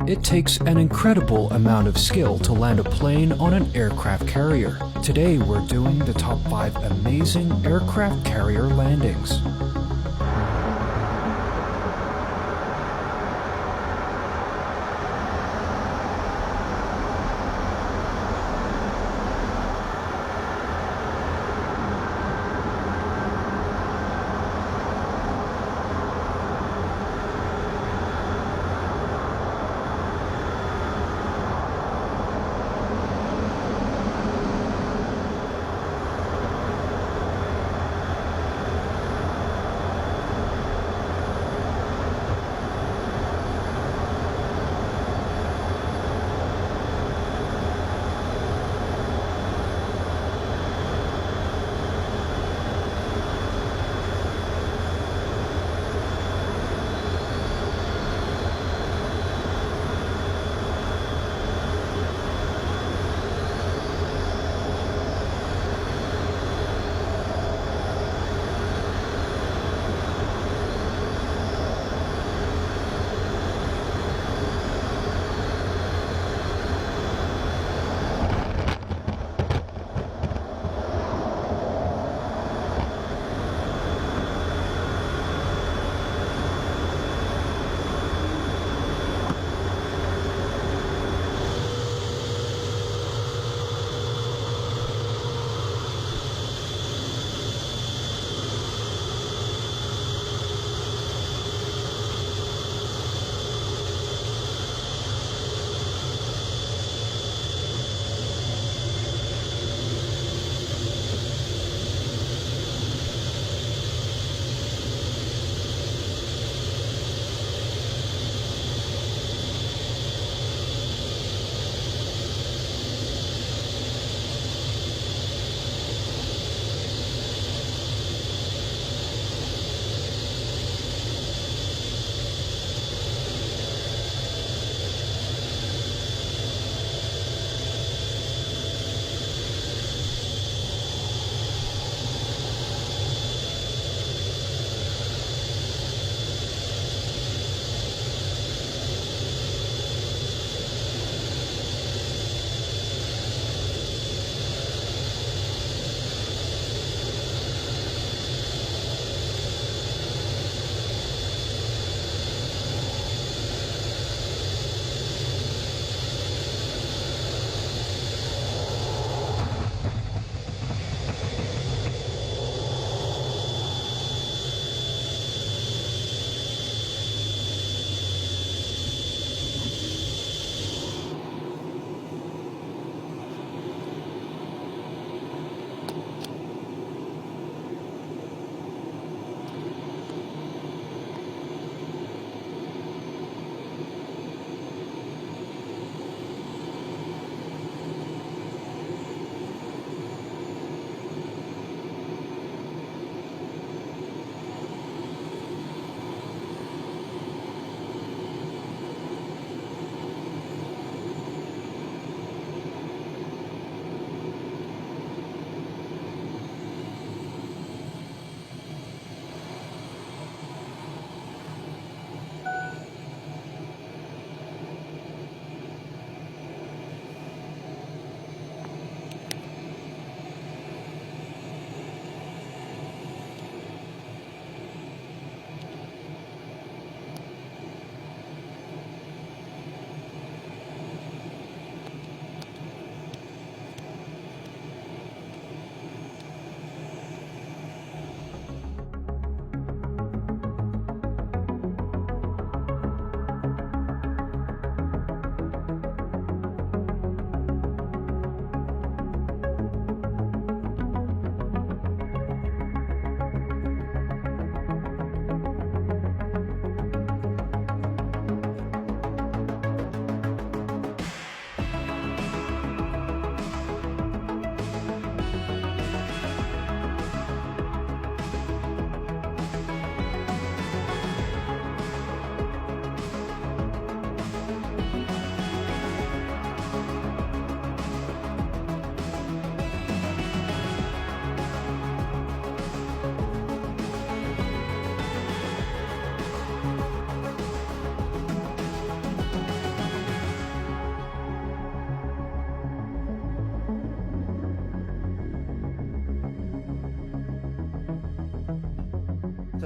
It takes an incredible amount of skill to land a plane on an aircraft carrier. Today we're doing the top 5 amazing aircraft carrier landings.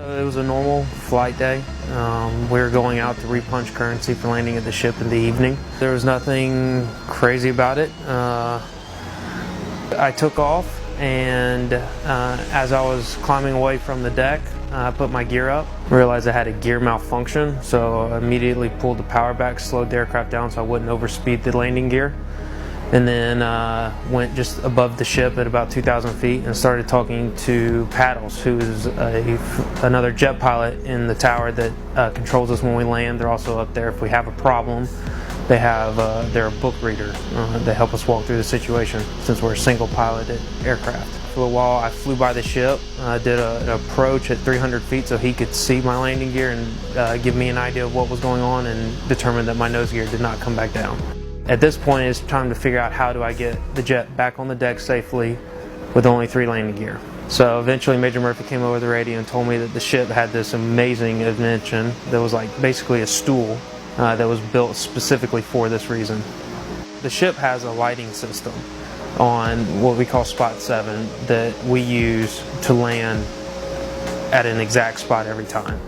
It was a normal flight day. We were going out to repunch currency for landing at the ship in the evening. There was nothing crazy about it. I took off, and as I was climbing away from the deck, I put my gear up, realized I had a gear malfunction, so I immediately pulled the power back, slowed the aircraft down so I wouldn't overspeed the landing gear, and then went just above the ship at about 2,000 feet and started talking to Paddles, who's another jet pilot in the tower that controls us when we land. They're also up there if we have a problem. They have their book reader. They help us walk through the situation since we're a single piloted aircraft. For a while I flew by the ship, did an approach at 300 feet so he could see my landing gear and give me an idea of what was going on, and determined that my nose gear did not come back down. At this point it's time to figure out how do I get the jet back on the deck safely with only 3 landing gear. So eventually Major Murphy came over the radio and told me that the ship had this amazing invention that was like basically a stool that was built specifically for this reason. The ship has a lighting system on what we call spot 7 that we use to land at an exact spot every time.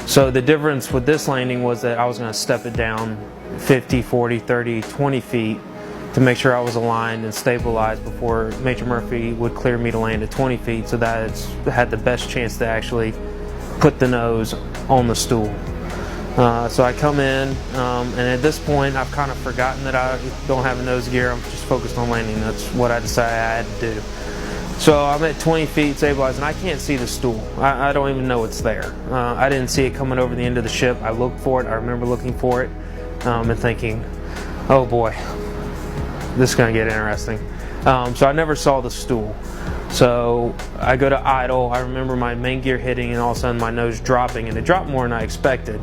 So the difference with this landing was that I was going to step it down 50, 40, 30, 20 feet to make sure I was aligned and stabilized before Major Murphy would clear me to land at 20 feet, so that it's had the best chance to actually put the nose on the stool. So I come in, and at this point I've kind of forgotten that I don't have a nose gear. I'm just focused on landing. That's what I decided I had to do. So I'm at 20 feet stabilized, and I can't see the stool. I don't even know it's there. I didn't see it coming over the end of the ship. I looked for it. I remember looking for it and thinking, oh boy, this is going to get interesting. So I never saw the stool. So I go to idle. I remember my main gear hitting and all of a sudden my nose dropping, and it dropped more than I expected.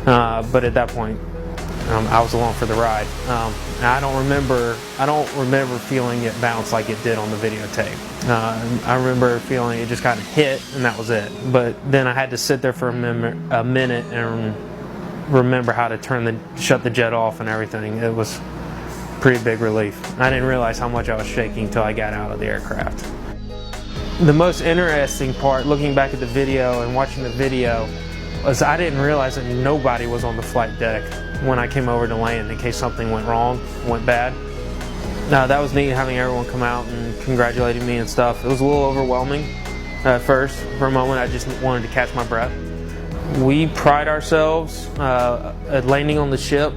But at that point, I was along for the ride. I don't remember feeling it bounce like it did on the videotape. I remember feeling it just kind of hit, and that was it. But then I had to sit there for a minute and remember how to shut the jet off and everything. It was a pretty big relief. I didn't realize how much I was shaking until I got out of the aircraft. The most interesting part, looking back at the video and watching the video, was I didn't realize that nobody was on the flight deck when I came over to land in case something went wrong, went bad. That was neat, having everyone come out and congratulating me and stuff. It was a little overwhelming at first. For a moment I just wanted to catch my breath. We pride ourselves at landing on the ship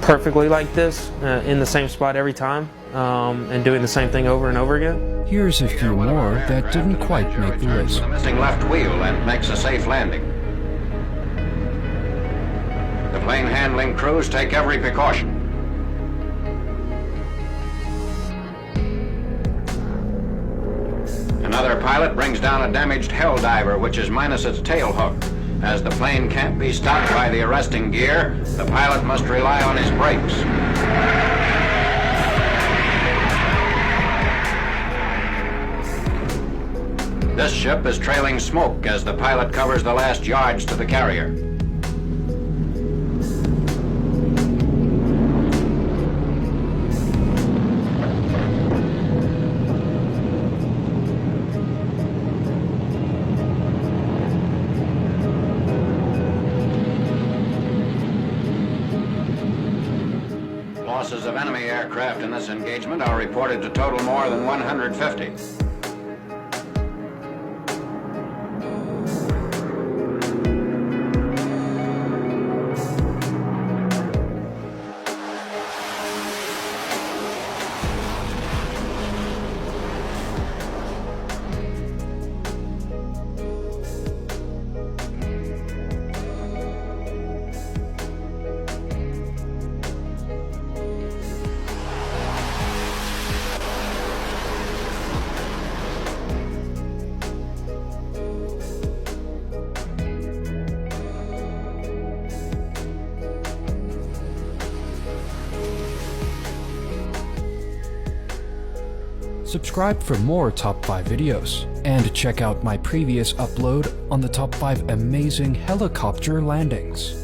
perfectly like this, in the same spot every time, and doing the same thing over and over again. Here's a few more that didn't quite make the list. The missing left wheel and makes a safe landing. The plane handling crews take every precaution. Another pilot brings down a damaged Helldiver, which is minus its tail hook. As the plane can't be stopped by the arresting gear, the pilot must rely on his brakes. This ship is trailing smoke as the pilot covers the last yards to the carrier. Losses of enemy aircraft in this engagement are reported to total more than 150. Subscribe for more Top 5 videos, and check out my previous upload on the Top 5 amazing helicopter landings.